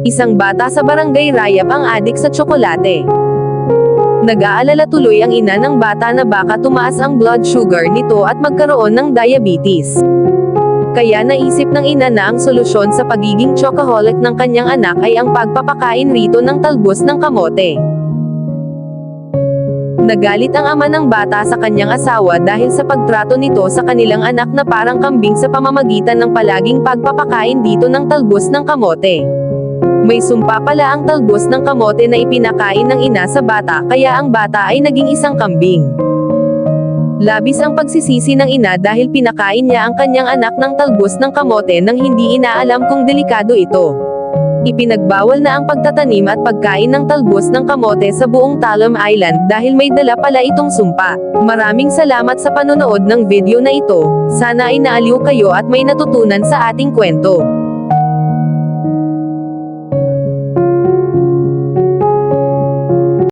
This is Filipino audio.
Isang bata sa barangay Rayap ang adik sa tsokolate. Nag-aalala tuloy ang ina ng bata na baka tumaas ang blood sugar nito at magkaroon ng diabetes. Kaya naisip ng ina na ang solusyon sa pagiging chocoholic ng kanyang anak ay ang pagpapakain rito ng talbos ng kamote. Nagalit ang ama ng bata sa kanyang asawa dahil sa pagtrato nito sa kanilang anak na parang kambing sa pamamagitan ng palaging pagpapakain dito ng talbos ng kamote. May sumpa pala ang talbos ng kamote na ipinakain ng ina sa bata kaya ang bata ay naging isang kambing. Labis ang pagsisisi ng ina dahil pinakain niya ang kanyang anak ng talbos ng kamote nang hindi inaalam kung delikado ito. Ipinagbawal na ang pagtatanim at pagkain ng talbos ng kamote sa buong Talam Island dahil may dala pala itong sumpa. Maraming salamat sa panonood ng video na ito, sana ay naaliw kayo at may natutunan sa ating kwento.